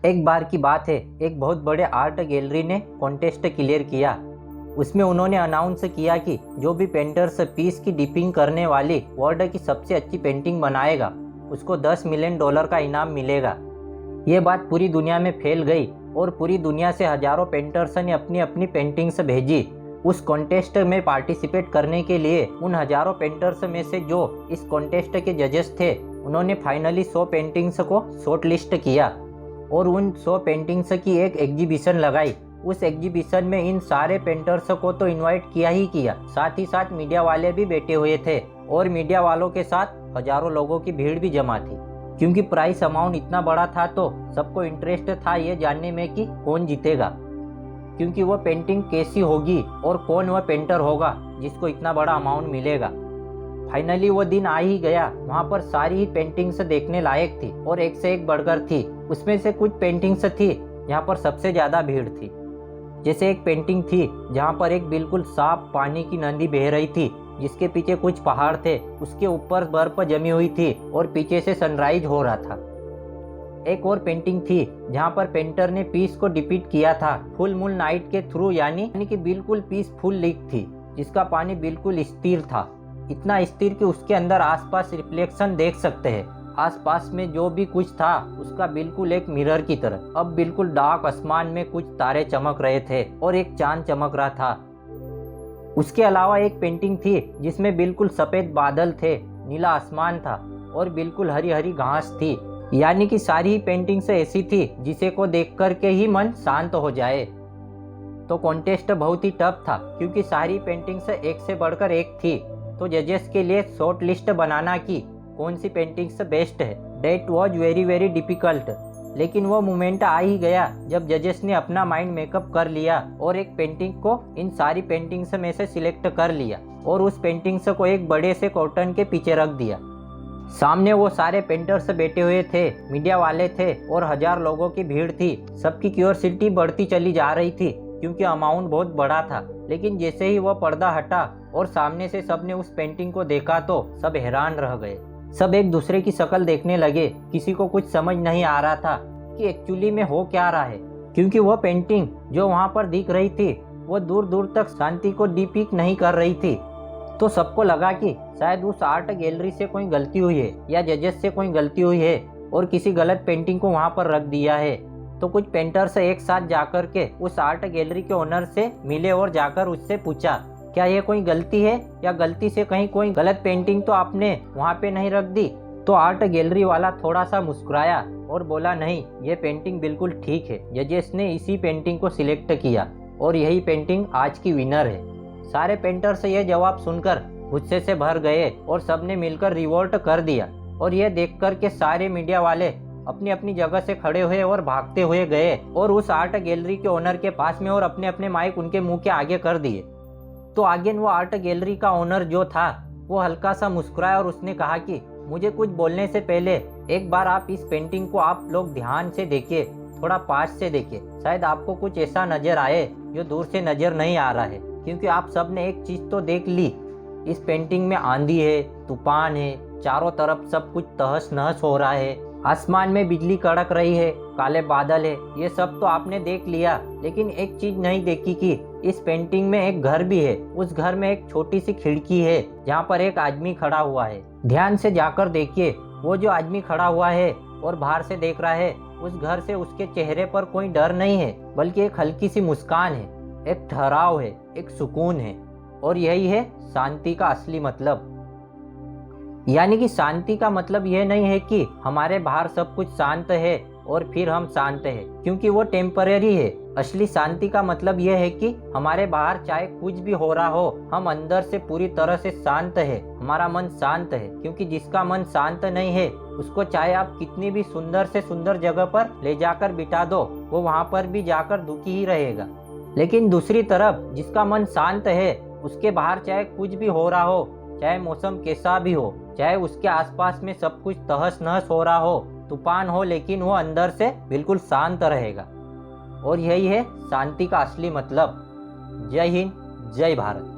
एक बार की बात है, एक बहुत बड़े आर्ट गैलरी ने कॉन्टेस्ट क्लियर किया। उसमें उन्होंने अनाउंस किया कि जो भी पेंटर्स पीस की डिपिंग करने वाली वर्ल्ड की सबसे अच्छी पेंटिंग बनाएगा उसको $10 मिलियन का इनाम मिलेगा। ये बात पूरी दुनिया में फैल गई और पूरी दुनिया से हजारों पेंटर्स ने अपनी अपनी पेंटिंग्स भेजी उस कॉन्टेस्ट में पार्टिसिपेट करने के लिए। उन हजारों पेंटर्स में से जो इस कॉन्टेस्ट के जजेस थे, उन्होंने फाइनली 100 पेंटिंग्स को शॉर्ट लिस्ट किया और उन 100 पेंटिंग्स की एक एग्जीबिशन लगाई। उस एग्जीबिशन में इन सारे पेंटर्स को तो इनवाइट किया ही किया, साथ ही साथ मीडिया वाले भी बैठे हुए थे और मीडिया वालों के साथ हजारों लोगों की भीड़ भी जमा थी। क्योंकि प्राइस अमाउंट इतना बड़ा था तो सबको इंटरेस्ट था ये जानने में कि कौन जीतेगा, क्योंकि वह पेंटिंग कैसी होगी और कौन वह पेंटर होगा जिसको इतना बड़ा अमाउंट मिलेगा। फाइनली वो दिन आ ही गया। वहाँ पर सारी ही पेंटिंग्स देखने लायक थी और एक से एक बढ़कर थी। उसमें से कुछ पेंटिंग्स थी जहाँ पर सबसे ज़्यादा भीड़ थी। जैसे एक पेंटिंग थी जहाँ पर एक बिल्कुल साफ पानी की नदी बह रही थी, जिसके पीछे कुछ पहाड़ थे, उसके ऊपर बर्फ जमी हुई थी और पीछे से सनराइज हो रहा था। एक और पेंटिंग थी जहाँ पर पेंटर ने पीस को डिपिक्ट किया था फुल मून नाइट के थ्रू, यानी कि बिल्कुल पीसफुल लेक थी जिसका पानी बिल्कुल स्थिर था, इतना स्थिर कि उसके अंदर आसपास रिफ्लेक्शन देख सकते हैं। आसपास में जो भी कुछ था उसका बिल्कुल एक मिरर की तरह। अब बिल्कुल डार्क आसमान में कुछ तारे चमक रहे थे और एक चांद चमक रहा था। उसके अलावा एक पेंटिंग थी जिसमें बिल्कुल सफेद बादल थे, नीला आसमान था और बिल्कुल हरी हरी घास थी। यानी कि सारी पेंटिंग्स ऐसी थी जिसे को देख करके ही मन शांत हो जाए। तो कॉन्टेस्ट बहुत ही टफ था क्योंकि सारी पेंटिंग्स एक से बढ़कर एक थी। तो जजेस के लिए शॉर्ट लिस्ट बनाना कि कौन सी पेंटिंग्स बेस्ट है, that was very very difficult. लेकिन वो मोमेंट आ ही गया जब जजेस ने अपना माइंड मेकअप कर लिया और एक पेंटिंग को इन सारी पेंटिंग्स में से सिलेक्ट कर लिया और उस पेंटिंग्स को एक बड़े से कर्टन के पीछे रख दिया। सामने वो सारे पेंटर्स बैठे हुए थे, मीडिया वाले थे और हजार लोगों की भीड़ थी। सबकी क्यूरियोसिटी बढ़ती चली जा रही थी क्योंकि अमाउंट बहुत बड़ा था। लेकिन जैसे ही वो पर्दा हटा और सामने से सबने उस पेंटिंग को देखा तो सब हैरान रह गए। सब एक दूसरे की शक्ल देखने लगे। किसी को कुछ समझ नहीं आ रहा था कि एक्चुअली में हो क्या रहा है, क्योंकि वो पेंटिंग जो वहाँ पर दिख रही थी वो दूर दूर तक शांति को डिपिक्ट नहीं कर रही थी। तो सबको लगा कि शायद उस आर्ट गैलरी से कोई गलती हुई है या जजेस से कोई गलती हुई है और किसी गलत पेंटिंग को वहाँ पर रख दिया है। तो कुछ पेंटर्स एक साथ जाकर के उस आर्ट गैलरी के ओनर से मिले और जाकर उससे पूछा, क्या ये कोई गलती है या गलती से कहीं कोई गलत पेंटिंग तो आपने वहाँ पे नहीं रख दी? तो आर्ट गैलरी वाला थोड़ा सा मुस्कुराया और बोला, नहीं, ये पेंटिंग बिल्कुल ठीक है। जजेस ने इसी पेंटिंग को सिलेक्ट किया और यही पेंटिंग आज की विनर है। सारे पेंटर्स ये जवाब सुनकर गुस्से से भर गए और सबने मिलकर रिवोल्ट कर दिया। और यह देखकर के सारे मीडिया वाले अपनी अपनी जगह से खड़े हुए और भागते हुए गए और उस आर्ट गैलरी के ओनर के पास में और अपने अपने माइक उनके मुंह के आगे कर दिए। तो आगे वो आर्ट गैलरी का ओनर जो था वो हल्का सा मुस्कुराया और उसने कहा कि मुझे कुछ बोलने से पहले एक बार आप इस पेंटिंग को आप लोग ध्यान से देखिए, थोड़ा पास से देखिए, शायद आपको कुछ ऐसा नजर आए जो दूर से नजर नहीं आ रहा है। क्योंकि आप सब ने एक चीज तो देख ली, इस पेंटिंग में आंधी है, तूफान है, चारों तरफ सब कुछ तहस नहस हो रहा है, आसमान में बिजली कड़क रही है, काले बादल है, ये सब तो आपने देख लिया। लेकिन एक चीज नहीं देखी कि इस पेंटिंग में एक घर भी है। उस घर में एक छोटी सी खिड़की है जहाँ पर एक आदमी खड़ा हुआ है। ध्यान से जाकर देखिए, वो जो आदमी खड़ा हुआ है और बाहर से देख रहा है, उस घर से उसके चेहरे पर कोई डर नहीं है, बल्कि एक हल्की सी मुस्कान है, एक ठहराव है, एक सुकून है। और यही है शांति का असली मतलब। यानी कि शांति का मतलब यह नहीं है कि हमारे बाहर सब कुछ शांत है और फिर हम शांत है, क्योंकि वो टेम्परेरी है। असली शांति का मतलब यह है कि हमारे बाहर चाहे कुछ भी हो रहा हो, हम अंदर से पूरी तरह से शांत है, हमारा मन शांत है। क्योंकि जिसका मन शांत नहीं है उसको चाहे आप कितनी भी सुंदर से सुंदर जगह पर ले जाकर बिठा दो, वो वहाँ पर भी जाकर दुखी ही रहेगा। लेकिन दूसरी तरफ जिसका मन शांत है, उसके बाहर चाहे कुछ भी हो रहा हो, चाहे मौसम कैसा भी हो, चाहे उसके आसपास में सब कुछ तहस नहस हो रहा हो, तूफान हो, लेकिन वो अंदर से बिल्कुल शांत रहेगा। और यही है शांति का असली मतलब। जय हिंद, जय भारत।